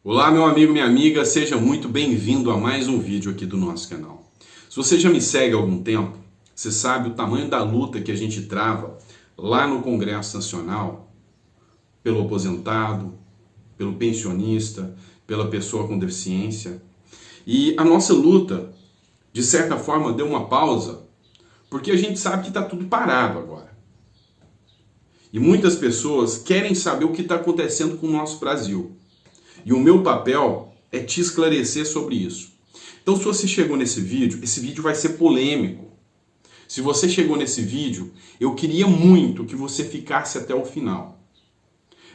Olá, meu amigo, minha amiga, seja muito bem-vindo a mais um vídeo aqui do nosso canal. Se você já me segue há algum tempo, você sabe o tamanho da luta que a gente trava lá no Congresso Nacional pelo aposentado, pelo pensionista, pela pessoa com deficiência. E a nossa luta, de certa forma, deu uma pausa, porque a gente sabe que está tudo parado agora. E muitas pessoas querem saber o que está acontecendo com o nosso Brasil. E o meu papel é te esclarecer sobre isso. Então, se você chegou nesse vídeo, esse vídeo vai ser polêmico. Se você chegou nesse vídeo, eu queria muito que você ficasse até o final.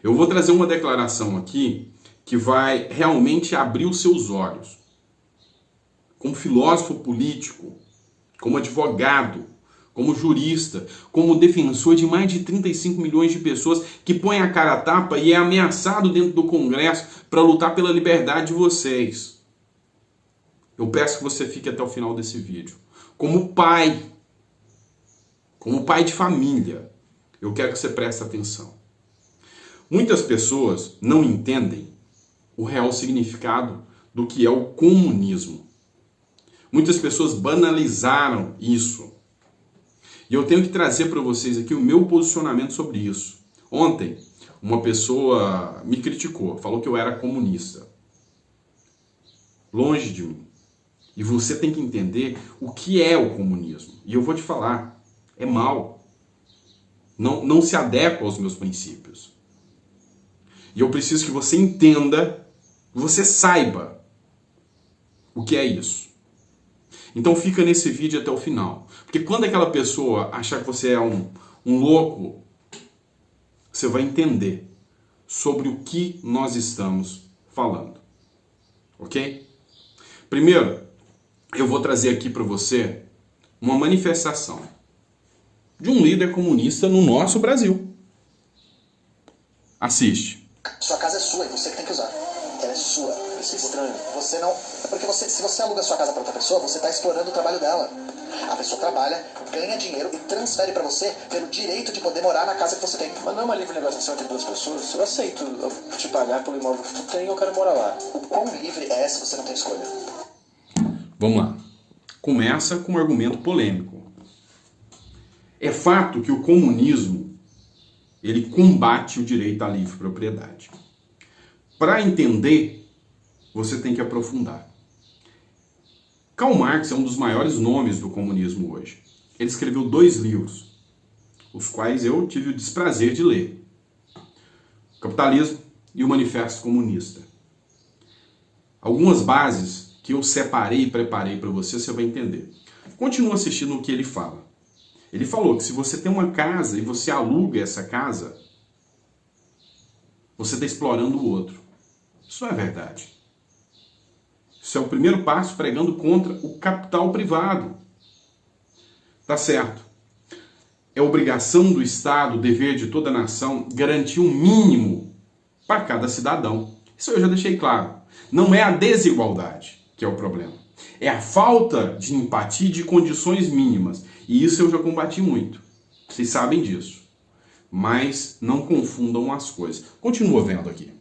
Eu vou trazer uma declaração aqui que vai realmente abrir os seus olhos. Como filósofo político, como advogado, como jurista, como defensor de mais de 35 milhões de pessoas que põem a cara a tapa e é ameaçado dentro do Congresso para lutar pela liberdade de vocês. Eu peço que você fique até o final desse vídeo. Como pai de família, eu quero que você preste atenção. Muitas pessoas não entendem o real significado do que é o comunismo. Muitas pessoas banalizaram isso. E eu tenho que trazer para vocês aqui o meu posicionamento sobre isso. Ontem, uma pessoa me criticou, falou que eu era comunista. Longe de mim. E você tem que entender o que é o comunismo. E eu vou te falar, é mal. Não se adequa aos meus princípios. E eu preciso que você entenda, que você saiba o que é isso. Então fica nesse vídeo até o final. Porque quando aquela pessoa achar que você é um louco, você vai entender sobre o que nós estamos falando. Ok? Primeiro, eu vou trazer aqui para você uma manifestação de um líder comunista no nosso Brasil. Assiste. Sua casa é sua e você que tem que usar. Ela é sua. Isso é estranho. Você não... É porque se você aluga sua casa para outra pessoa, você está explorando o trabalho dela. A pessoa trabalha, ganha dinheiro e transfere para você pelo direito de poder morar na casa que você tem. Mas não é uma livre negociação entre duas pessoas? Eu aceito te pagar pelo imóvel que tu tem e eu quero morar lá. O quão livre é se você não tem escolha? Vamos lá. Começa com um argumento polêmico. É fato que o comunismo ele combate o direito à livre propriedade. Para entender, você tem que aprofundar. Karl Marx é um dos maiores nomes do comunismo hoje. Ele escreveu 2 livros, os quais eu tive o desprazer de ler. O Capitalismo e o Manifesto Comunista. Algumas bases que eu separei e preparei para você vai entender. Continua assistindo o que ele fala. Ele falou que se você tem uma casa e você aluga essa casa, você está explorando o outro. Isso não é verdade. Isso é o primeiro passo pregando contra o capital privado. Tá certo. É obrigação do Estado, dever de toda a nação, garantir um mínimo para cada cidadão. Isso eu já deixei claro. Não é a desigualdade que é o problema. É a falta de empatia e de condições mínimas. E isso eu já combati muito. Vocês sabem disso. Mas não confundam as coisas. Continua vendo aqui.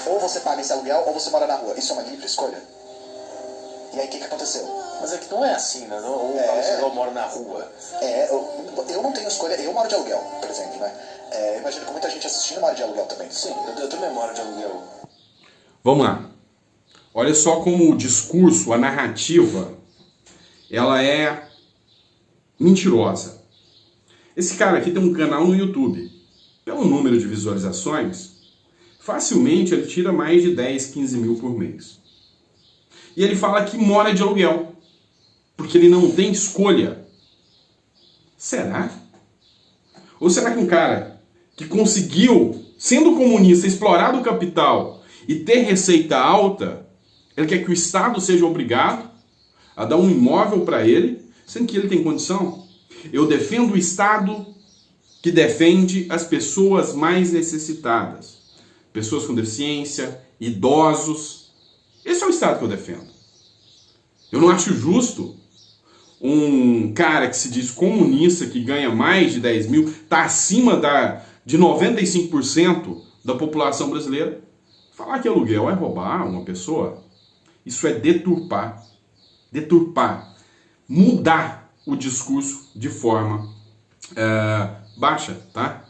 Ou você paga esse aluguel ou você mora na rua. Isso é uma livre escolha. E aí o que aconteceu? Mas é que não é assim, né? Ou eu moro na rua. Eu não tenho escolha. Eu moro de aluguel, por exemplo, né? Imagino que muita gente assistindo mora de aluguel também. Sim, eu também moro de aluguel. Vamos lá. Olha só como o discurso, a narrativa, ela é mentirosa. Esse cara aqui tem um canal no YouTube. Pelo número de visualizações, facilmente ele tira mais de 10, 15 mil por mês. E ele fala que mora de aluguel, porque ele não tem escolha. Será? Ou será que um cara que conseguiu, sendo comunista, explorar o capital e ter receita alta, ele quer que o Estado seja obrigado a dar um imóvel para ele, sendo que ele tem condição? Eu defendo o Estado que defende as pessoas mais necessitadas. Pessoas com deficiência, idosos. Esse é o Estado que eu defendo. Eu não acho justo um cara que se diz comunista, que ganha mais de 10 mil, está acima de 95% da população brasileira. Falar que aluguel é roubar uma pessoa, isso é deturpar, mudar o discurso de forma baixa, tá?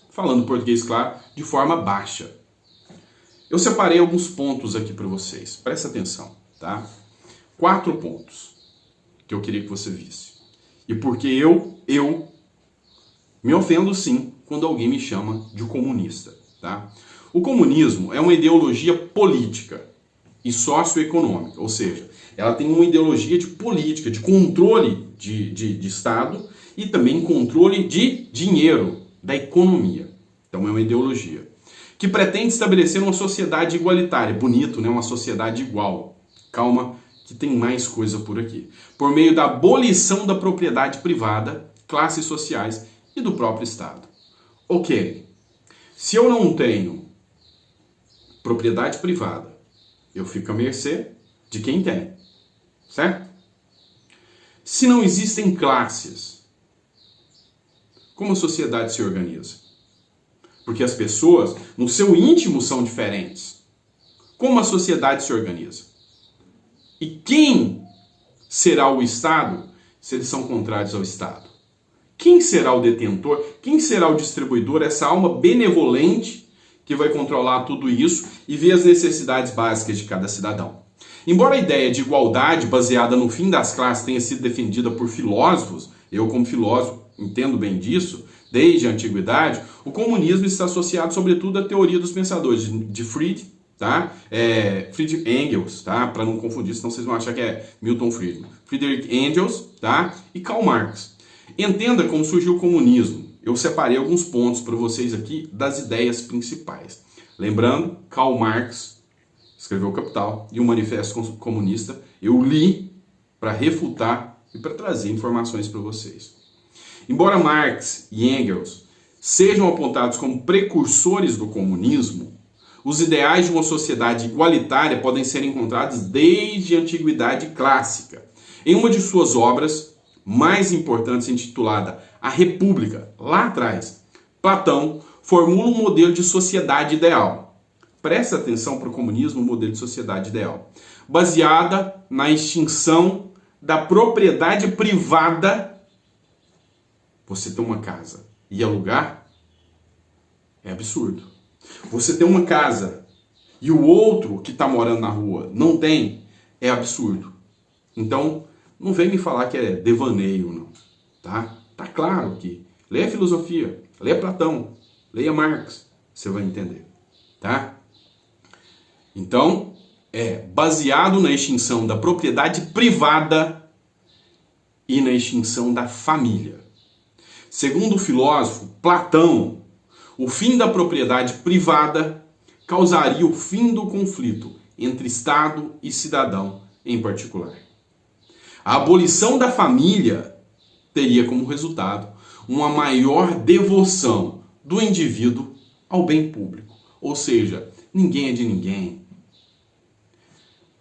Falando português claro, de forma baixa. Eu separei alguns pontos aqui para vocês, presta atenção, tá? 4 pontos que eu queria que você visse. E porque eu me ofendo sim quando alguém me chama de comunista, tá? O comunismo é uma ideologia política e socioeconômica, ou seja, ela tem uma ideologia de política, de controle de Estado e também controle de dinheiro, da economia. Então é uma ideologia que pretende estabelecer uma sociedade igualitária. Bonito, né? Uma sociedade igual. Calma, que tem mais coisa por aqui. Por meio da abolição da propriedade privada, classes sociais e do próprio Estado. Ok, se eu não tenho propriedade privada, eu fico à mercê de quem tem, certo? Se não existem classes, como a sociedade se organiza? Porque as pessoas, no seu íntimo, são diferentes. Como a sociedade se organiza? E quem será o Estado se eles são contrários ao Estado? Quem será o detentor? Quem será o distribuidor? Essa alma benevolente que vai controlar tudo isso e ver as necessidades básicas de cada cidadão. Embora a ideia de igualdade baseada no fim das classes tenha sido defendida por filósofos, eu como filósofo entendo bem disso, desde a antiguidade, o comunismo está associado sobretudo à teoria dos pensadores de Friedrich, tá? Friedrich Engels, tá? Para não confundir, senão vocês vão achar que é Milton Friedman. Friedrich Engels, tá? E Karl Marx. Entenda como surgiu o comunismo. Eu separei alguns pontos para vocês aqui das ideias principais. Lembrando, Karl Marx escreveu o Capital e o Manifesto Comunista. Eu li para refutar e para trazer informações para vocês. Embora Marx e Engels sejam apontados como precursores do comunismo, os ideais de uma sociedade igualitária podem ser encontrados desde a antiguidade clássica. Em uma de suas obras mais importantes, intitulada A República, lá atrás, Platão formula um modelo de sociedade ideal. Presta atenção para o comunismo, um modelo de sociedade ideal, baseada na extinção da propriedade privada. Você ter uma casa e alugar é absurdo. Você ter uma casa e o outro que está morando na rua não tem, é absurdo. Então, não vem me falar que é devaneio, não. Tá? Tá claro aqui. Leia filosofia, leia Platão, leia Marx, você vai entender. Tá? Então, é baseado na extinção da propriedade privada e na extinção da família. Segundo o filósofo Platão, o fim da propriedade privada causaria o fim do conflito entre Estado e cidadão em particular. A abolição da família teria como resultado uma maior devoção do indivíduo ao bem público. Ou seja, ninguém é de ninguém.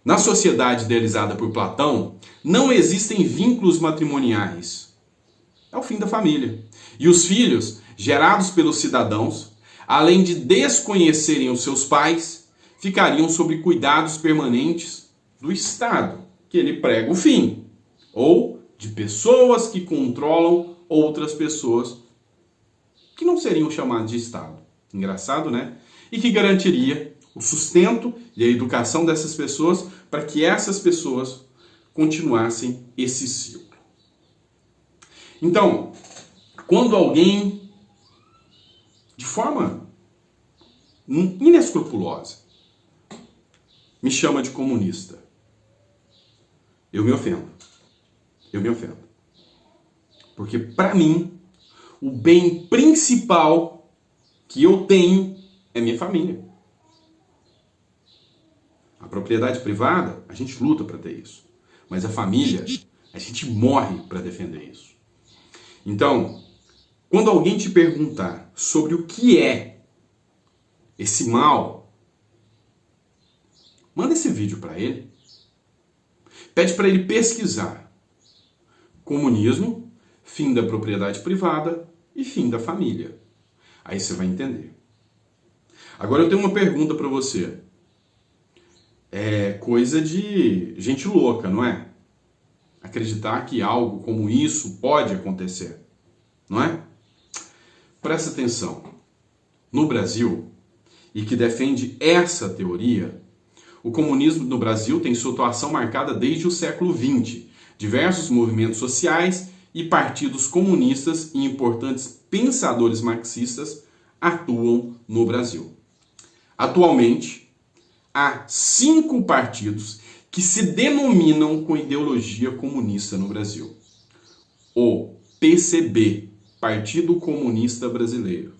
Na sociedade idealizada por Platão, não existem vínculos matrimoniais. É o fim da família. E os filhos, gerados pelos cidadãos, além de desconhecerem os seus pais, ficariam sob cuidados permanentes do Estado, que ele prega o fim, ou de pessoas que controlam outras pessoas que não seriam chamadas de Estado. Engraçado, né? E que garantiria o sustento e a educação dessas pessoas para que essas pessoas continuassem esse ciclo. Então, quando alguém, de forma inescrupulosa, me chama de comunista, eu me ofendo. Eu me ofendo. Porque, para mim, o bem principal que eu tenho é minha família. A propriedade privada, a gente luta para ter isso. Mas a família, a gente morre para defender isso. Então, quando alguém te perguntar sobre o que é esse mal, manda esse vídeo para ele. Pede para ele pesquisar comunismo, fim da propriedade privada e fim da família. Aí você vai entender. Agora eu tenho uma pergunta para você. É coisa de gente louca, não é? Acreditar que algo como isso pode acontecer, não é? Presta atenção. No Brasil, e que defende essa teoria, o comunismo no Brasil tem sua atuação marcada desde o século XX. Diversos movimentos sociais e partidos comunistas e importantes pensadores marxistas atuam no Brasil. Atualmente, há 5 partidos que se denominam com ideologia comunista no Brasil. O PCB, Partido Comunista Brasileiro.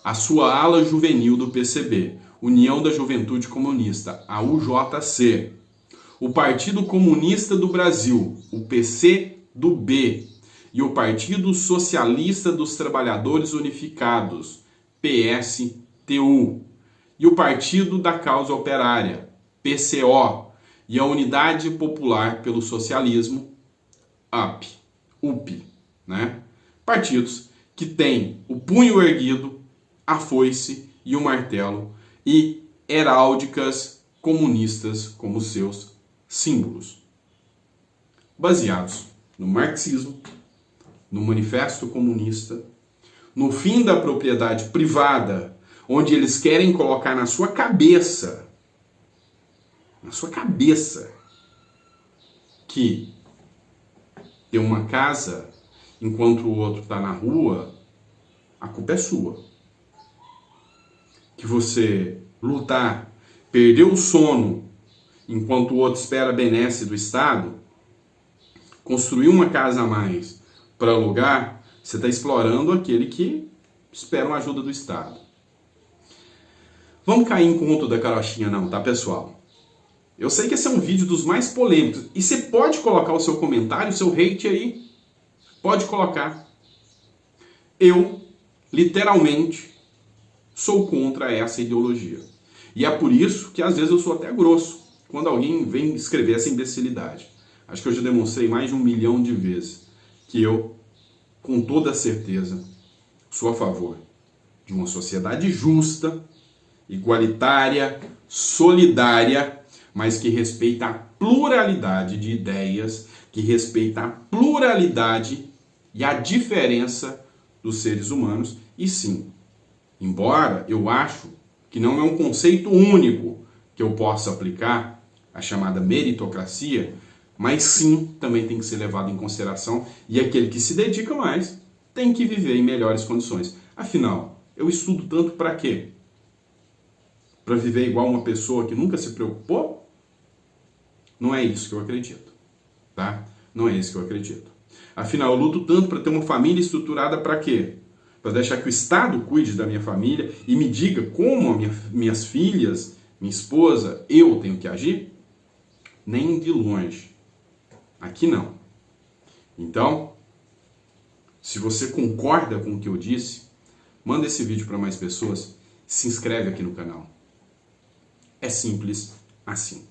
A sua ala juvenil do PCB, União da Juventude Comunista, a UJC. O Partido Comunista do Brasil, o PCdoB. E o Partido Socialista dos Trabalhadores Unificados, PSTU. E o Partido da Causa Operária, PCO. E a Unidade Popular pelo Socialismo, UP. Né? Partidos que têm o punho erguido, a foice e o martelo e heráldicas comunistas como seus símbolos. Baseados no marxismo, no Manifesto Comunista, no fim da propriedade privada, onde eles querem colocar na sua cabeça, que ter uma casa enquanto o outro está na rua, a culpa é sua. Que você lutar, perder o sono enquanto o outro espera a benesse do Estado, construir uma casa a mais para alugar, você está explorando aquele que espera uma ajuda do Estado. Vamos cair em conto da carochinha não, tá, pessoal? Eu sei que esse é um vídeo dos mais polêmicos. E você pode colocar o seu comentário, o seu hate aí. Pode colocar. Eu, literalmente, sou contra essa ideologia. E é por isso que às vezes eu sou até grosso quando alguém vem escrever essa imbecilidade. Acho que eu já demonstrei mais de 1 milhão de vezes que eu, com toda certeza, sou a favor de uma sociedade justa, igualitária, solidária, mas que respeita a pluralidade de ideias, que respeita a pluralidade e a diferença dos seres humanos. E sim, embora eu acho que não é um conceito único que eu possa aplicar, a chamada meritocracia, mas sim, também tem que ser levado em consideração e aquele que se dedica mais tem que viver em melhores condições. Afinal, eu estudo tanto para quê? Para viver igual uma pessoa que nunca se preocupou? Não é isso que eu acredito, tá? Não é isso que eu acredito. Afinal, eu luto tanto para ter uma família estruturada para quê? Para deixar que o Estado cuide da minha família e me diga como minhas filhas, minha esposa, eu tenho que agir? Nem de longe. Aqui não. Então, se você concorda com o que eu disse, manda esse vídeo para mais pessoas, se inscreve aqui no canal. É simples assim.